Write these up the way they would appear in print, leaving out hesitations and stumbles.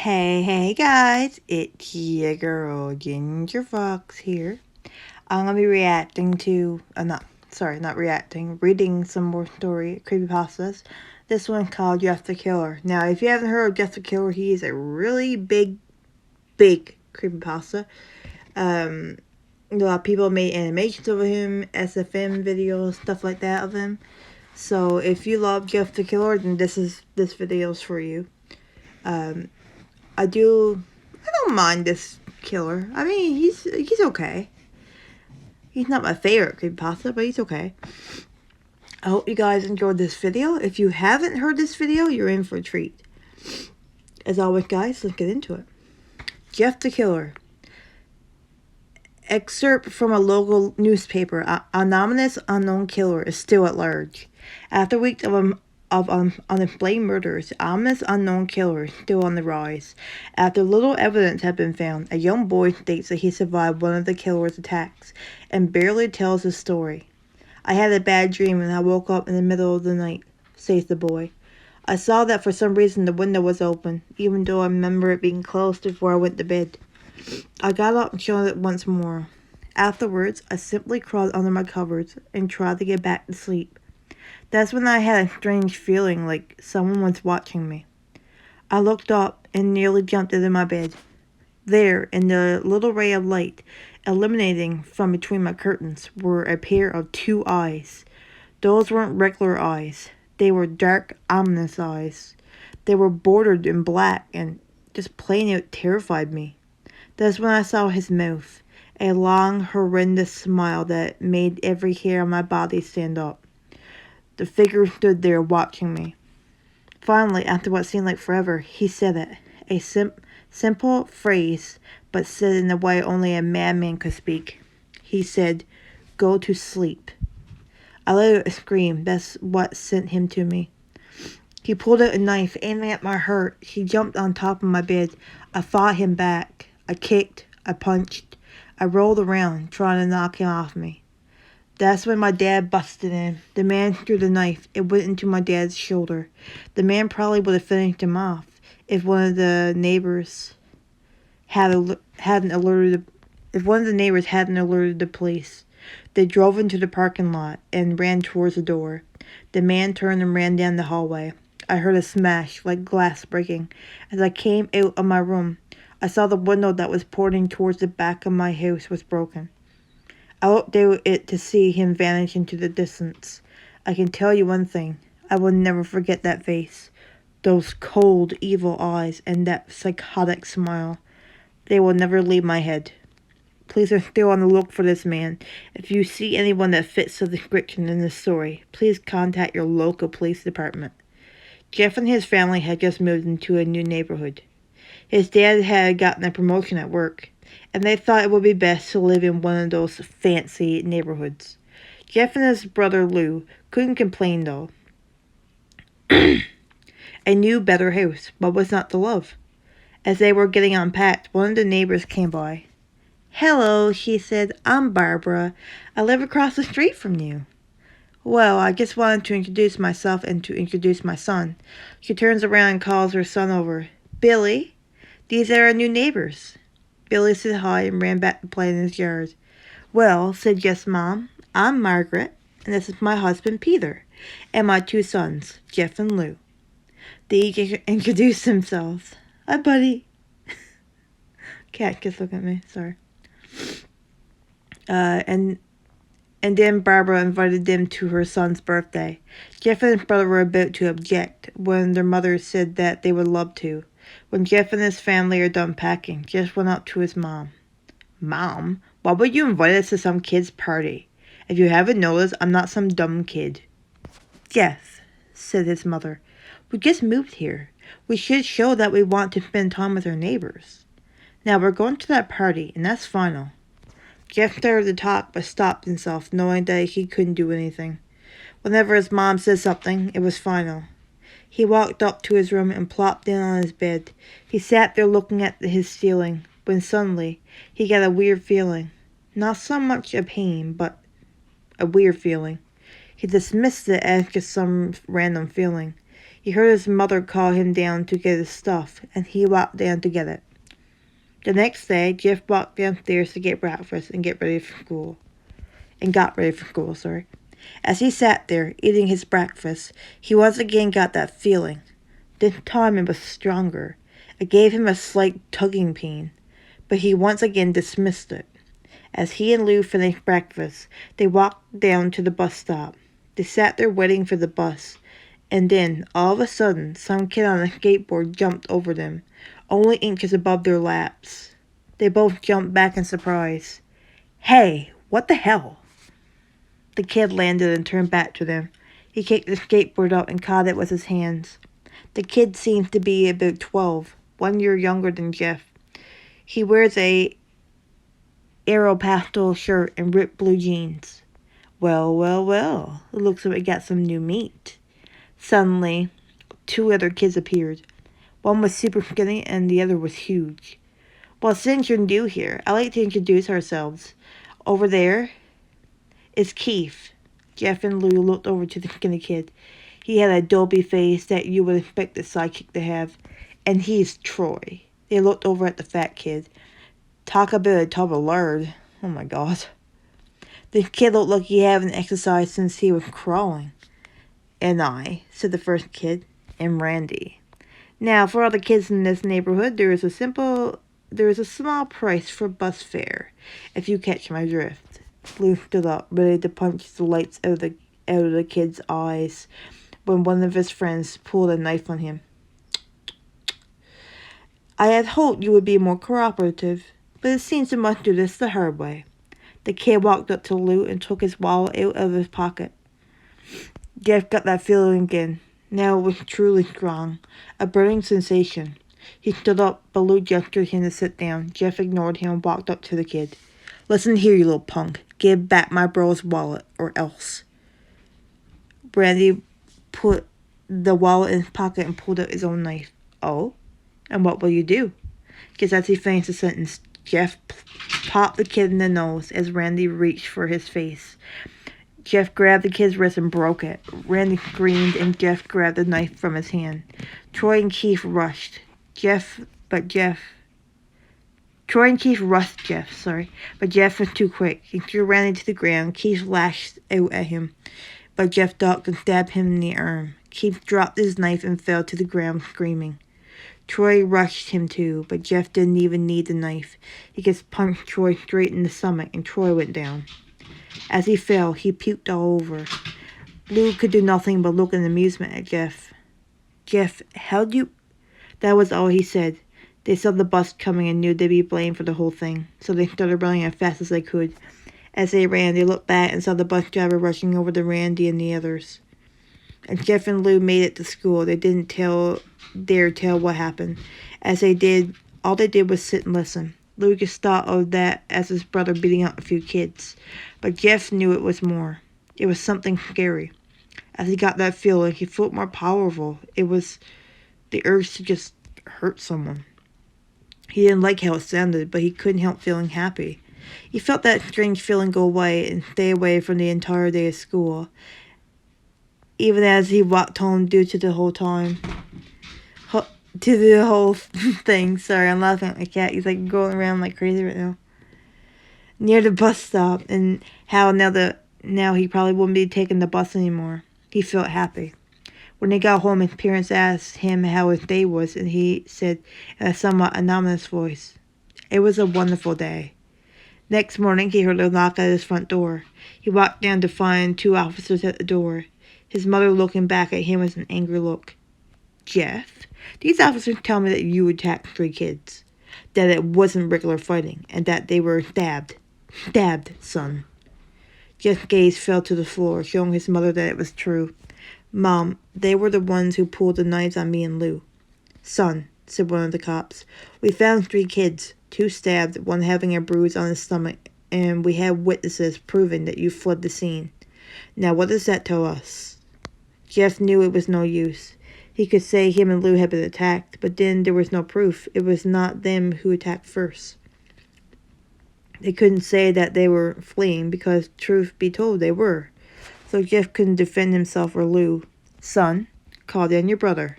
Hey guys, it's your girl Ginger Fox here. I'm gonna be reacting to, not reacting, reading some more creepypastas. This one called Jeff the Killer. Now, if you haven't heard of Jeff the Killer, he is a really big creepypasta. A lot of people made animations of him, SFM videos, stuff like that of him. So if you love Jeff the Killer, then this video's for you. I don't mind this killer. I mean, he's okay. He's not my favorite creepypasta, but he's okay. I hope you guys enjoyed this video. If you haven't heard this video, you're in for a treat. As always, guys, let's get into it. Jeff the Killer. Excerpt from a local newspaper. Anonymous unknown killer is still at large. After weeks of unexplained murders, the ominous unknown killer is still on the rise. After little evidence had been found, a young boy states that he survived one of the killer's attacks and barely tells his story. I had a bad dream and I woke up in the middle of the night, says the boy. I saw that for some reason the window was open, even though I remember it being closed before I went to bed. I got up and shut it once more. Afterwards, I simply crawled under my covers and tried to get back to sleep. That's when I had a strange feeling like someone was watching me. I looked up and nearly jumped out of my bed. There, in the little ray of light illuminating from between my curtains, were a pair of two eyes. Those weren't regular eyes. They were dark, ominous eyes. They were bordered in black and just plain out terrified me. That's when I saw his mouth, a long, horrendous smile that made every hair on my body stand up. The figure stood there watching me. Finally, after what seemed like forever, he said it. A simple phrase, but said in a way only a madman could speak. He said, "Go to sleep." I let out a scream. That's what sent him to me. He pulled out a knife, aiming at my heart. He jumped on top of my bed. I fought him back. I kicked. I punched. I rolled around, trying to knock him off me. That's when my dad busted in. The man threw the knife. It went into my dad's shoulder. The man probably would have finished him off if one of the neighbors hadn't alerted the police. They drove into the parking lot and ran towards the door. The man turned and ran down the hallway. I heard a smash, like glass breaking. As I came out of my room, I saw the window that was pointing towards the back of my house was broken. I looked out it to see him vanish into the distance. I can tell you one thing. I will never forget that face. Those cold, evil eyes and that psychotic smile. They will never leave my head. Police are still on the look for this man. If you see anyone that fits the description in this story, please contact your local police department. Jeff and his family had just moved into a new neighborhood. His dad had gotten a promotion at work, and they thought it would be best to live in one of those fancy neighborhoods. Jeff and his brother Lou couldn't complain, though. A new, better house, what was not to love? As they were getting unpacked, one of the neighbors came by. "Hello," she said. "I'm Barbara. I live across the street from you." "Well, I just wanted to introduce myself and to introduce my son." She turns around and calls her son over. "Billy, these are our new neighbors." Billy said hi and ran back to play in his yard. "Well," said Jeff's mom, "I'm Margaret, and this is my husband Peter, and my two sons, Jeff and Lou." They each introduced themselves. "Hi, buddy." Cat just look at me, sorry. And then Barbara invited them to her son's birthday. Jeff and his brother were about to object when their mother said that they would love to. When Jeff and his family are done packing, Jeff went up to his mom. "Mom, why would you invite us to some kid's party? If you haven't noticed, I'm not some dumb kid." "Jeff," said his mother, "we just moved here. We should show that we want to spend time with our neighbors. Now we're going to that party, and that's final." Jeff started to talk, but stopped himself, knowing that he couldn't do anything. Whenever his mom said something, it was final. He walked up to his room and plopped down on his bed. He sat there looking at his ceiling, when suddenly he got a weird feeling. Not so much a pain, but a weird feeling. He dismissed it as just some random feeling. He heard his mother call him down to get his stuff, and he walked down to get it. The next day, Jeff walked downstairs to get breakfast and got ready for school. As he sat there, eating his breakfast, he once again got that feeling. This time it was stronger. It gave him a slight tugging pain, but he once again dismissed it. As he and Lou finished breakfast, they walked down to the bus stop. They sat there waiting for the bus, and then, all of a sudden, some kid on a skateboard jumped over them, only inches above their laps. They both jumped back in surprise. "Hey, what the hell?" The kid landed and turned back to them. He kicked the skateboard up and caught it with his hands. The kid seems to be about 12, 1 year younger than Jeff. He wears a Aeropostale shirt and ripped blue jeans. Well, it looks like we got some new meat. Suddenly, 2 other kids appeared. One was super skinny and the other was huge. "Well, since you're new here, I'd like to introduce ourselves. Over there is Keith." Jeff and Lou looked over to the skinny kid. He had a dopey face that you would expect a sidekick to have. "And he's Troy." They looked over at the fat kid. Talk about a tub of lard. Oh my god. The kid looked like he hadn't exercised since he was crawling. "And I," said the first kid, "am Randy. Now, for all the kids in this neighborhood, there is a small price for bus fare, if you catch my drift." Lou stood up, ready to punch the lights out of the kid's eyes, when one of his friends pulled a knife on him. "I had hoped you would be more cooperative, but it seems you must do this the hard way." The kid walked up to Lou and took his wallet out of his pocket. Jeff got that feeling again. Now it was truly strong, a burning sensation. He stood up, but Lou gestured him to sit down. Jeff ignored him and walked up to the kid. "Listen here, you little punk. Give back my bro's wallet, or else." Randy put the wallet in his pocket and pulled out his own knife. "Oh? And what will you do?" Just as he finished the sentence, Jeff popped the kid in the nose as Randy reached for his face. Jeff grabbed the kid's wrist and broke it. Randy screamed and Jeff grabbed the knife from his hand. Troy and Keith rushed Jeff, but Jeff was too quick. He threw Randy to the ground. Keith lashed out at him, but Jeff ducked and stabbed him in the arm. Keith dropped his knife and fell to the ground screaming. Troy rushed him too, but Jeff didn't even need the knife. He just punched Troy straight in the stomach and Troy went down. As he fell, he puked all over. Lou could do nothing but look in amusement at Jeff. "Jeff, how'd you—" That was all he said. They saw the bus coming and knew they'd be blamed for the whole thing, so they started running as fast as they could. As they ran, they looked back and saw the bus driver rushing over to Randy and the others. And Jeff and Lou made it to school. They didn't dare tell what happened. As they did, all they did was sit and listen. Lou just thought of that as his brother beating up a few kids. But Jeff knew it was more. It was something scary. As he got that feeling, he felt more powerful. It was the urge to just hurt someone. He didn't like how it sounded, but he couldn't help feeling happy. He felt that strange feeling go away and stay away from the entire day of school. Even as he walked home due to the whole thing. Sorry, I'm laughing at my cat. He's like going around like crazy right now. Near the bus stop, and how now he probably wouldn't be taking the bus anymore. He felt happy. When they got home, his parents asked him how his day was, and he said in a somewhat anonymous voice, "It was a wonderful day." Next morning, he heard a knock at his front door. He walked down to find 2 officers at the door. His mother looking back at him with an angry look. "Jeff, these officers tell me that you attacked 3 kids, that it wasn't regular fighting, and that they were stabbed. Stabbed, son." Jeff's gaze fell to the floor, showing his mother that it was true. "Mom, they were the ones who pulled the knives on me and Lou." "Son," said one of the cops, "we found 3 kids, 2 stabbed, 1 having a bruise on his stomach, and we have witnesses proving that you fled the scene. Now what does that tell us?" Jeff knew it was no use. He could say him and Lou had been attacked, but then there was no proof. It was not them who attacked first. They couldn't say that they were fleeing because, truth be told, they were. So Jeff couldn't defend himself or Lou. "Son, call in your brother.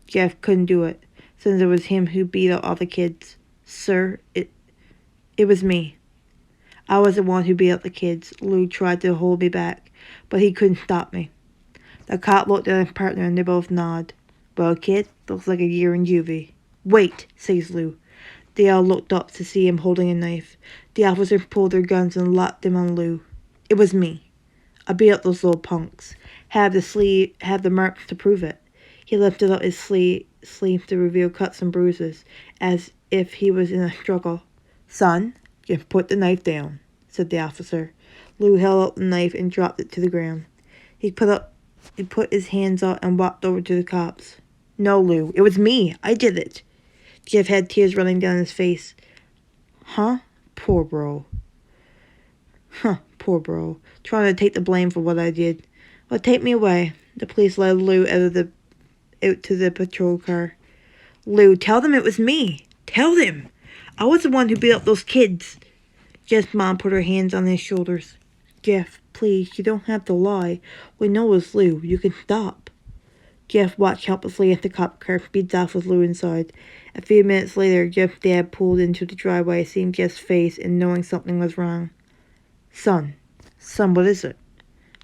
Jeff couldn't do it, since it was him who beat up all the kids. Sir, it was me. I was the one who beat up the kids. Lou tried to hold me back, but he couldn't stop me. The cop looked at his partner and they both nodded. Well, kid, looks like a year in juvie. Wait, says Lou. They all looked up to see him holding a knife. The officers pulled their guns and locked them on Lou. It was me. I beat up those little punks. Have the marks to prove it. He lifted up his sleeve to reveal cuts and bruises, as if he was in a struggle. Son, just put the knife down, said the officer. Lou held up the knife and dropped it to the ground. He put his hands out and walked over to the cops. No, Lou, it was me. I did it. Jeff had tears running down his face. Huh? Poor bro. Poor bro. Trying to take the blame for what I did. Well, take me away. The police led Lou out to the patrol car. Lou, tell them it was me. Tell them. I was the one who beat up those kids. Jeff's mom put her hands on his shoulders. Jeff, please, you don't have to lie. We know it's Lou. You can stop. Jeff watched helplessly as the cop car speeds off with Lou inside. A few minutes later, Jeff's dad pulled into the driveway, seeing Jeff's face and knowing something was wrong. Son, what is it?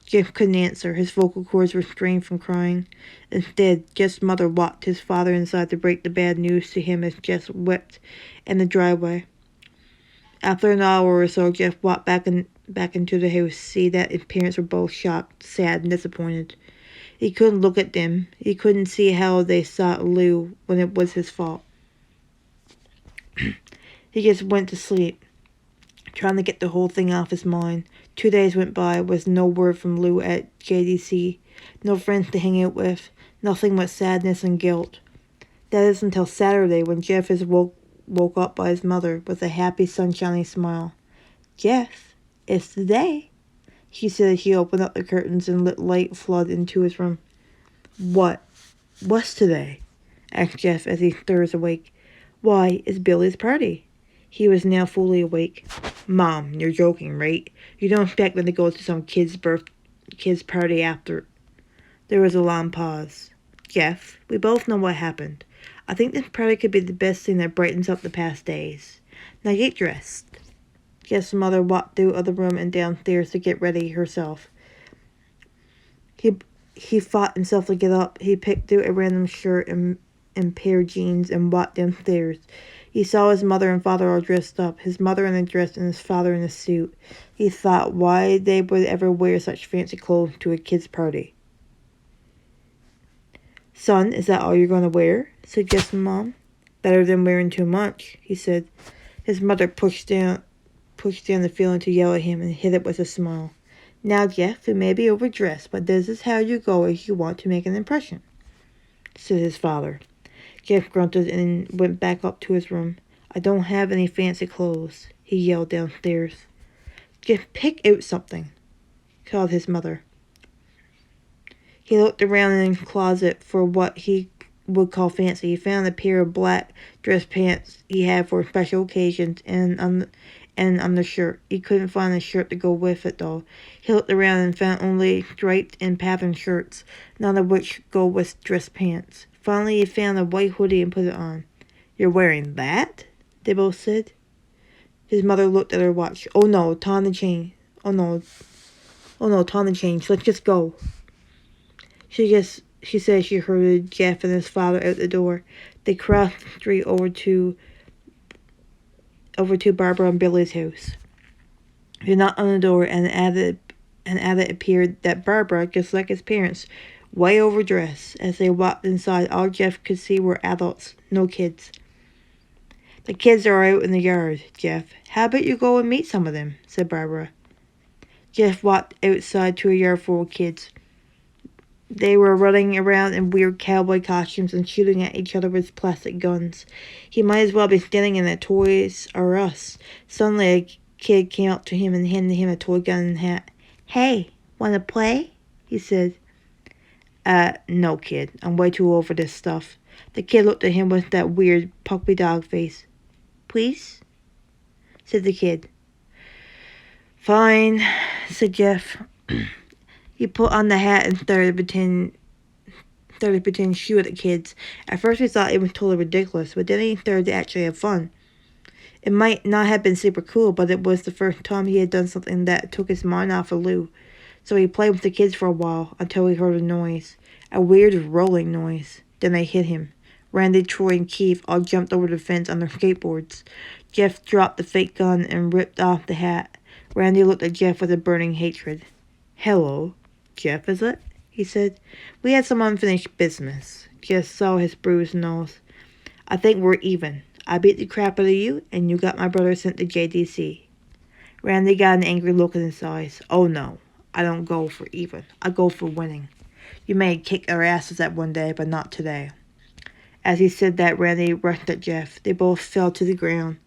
Jeff couldn't answer. His vocal cords were strained from crying. Instead, Jeff's mother walked his father inside to break the bad news to him as Jeff wept in the driveway. After an hour or so, Jeff walked back into the house, see that his parents were both shocked, sad, and disappointed. He couldn't look at them. He couldn't see how they saw Lou when it was his fault. He just went to sleep, trying to get the whole thing off his mind. 2 days went by with no word from Lou at JDC, no friends to hang out with, nothing but sadness and guilt. That is until Saturday, when Jeff is woke up by his mother with a happy, sunshiny smile. Jeff, it's the day, she said as she opened up the curtains and let light flood into his room. What? What's today? Asked Jeff as he stirs awake. Why, it's Billy's party. He was now fully awake. Mom, you're joking, right? You don't expect them to go to some kid's party after. There was a long pause. Jeff, we both know what happened. I think this party could be the best thing that brightens up the past days. Now get dressed. Jeff's mother walked through the room and downstairs to get ready herself. He fought himself to get up. He picked through a random shirt and pair of jeans and walked downstairs. He saw his mother and father all dressed up, his mother in a dress and his father in a suit. He thought why they would ever wear such fancy clothes to a kid's party. Son, is that all you're going to wear? Suggested Mom. Better than wearing too much, he said. His mother pushed down the feeling to yell at him and hid it with a smile. Now, Jeff, you may be overdressed, but this is how you go if you want to make an impression, said his father. Jeff grunted and went back up to his room. I don't have any fancy clothes, he yelled downstairs. Jeff, pick out something, called his mother. He looked around in his closet for what he would call fancy. He found a pair of black dress pants he had for special occasions and undershirt. He couldn't find a shirt to go with it, though. He looked around and found only striped and patterned shirts, none of which go with dress pants. Finally, he found a white hoodie and put it on. You're wearing that? They both said. His mother looked at her watch. Oh no, time to change. Oh no, time to change. Let's just go. She said she heard Jeff and his father out the door. They crossed the street over to Barbara and Billy's house. They knocked on the door and at it appeared that Barbara, just like his parents, way overdressed. As they walked inside, all Jeff could see were adults, no kids. The kids are out in the yard, Jeff. How about you go and meet some of them, said Barbara. Jeff walked outside to a yard full of kids. They were running around in weird cowboy costumes and shooting at each other with plastic guns. He might as well be standing in a Toys R Us. Suddenly a kid came up to him and handed him a toy gun and hat. Hey, wanna play? He said. No, kid. I'm way too old for this stuff. The kid looked at him with that weird puppy dog face. Please? Said the kid. Fine, said Jeff. He put on the hat and started started pretending to shoot at the kids. At first he thought it was totally ridiculous, but then he started to actually have fun. It might not have been super cool, but it was the first time he had done something that took his mind off of Lou. So he played with the kids for a while until he heard a noise. A weird rolling noise. Then they hit him. Randy, Troy, and Keith all jumped over the fence on their skateboards. Jeff dropped the fake gun and ripped off the hat. Randy looked at Jeff with a burning hatred. "Hello, Jeff, is it?" he said. "We had some unfinished business." Jeff saw his bruised nose. "I think we're even. I beat the crap out of you, and you got my brother sent to JDC. Randy got an angry look in his eyes. "Oh no, I don't go for even. I go for winning. You may kick our asses that one day, but not today." As he said that, Randy rushed at Jeff. They both fell to the ground.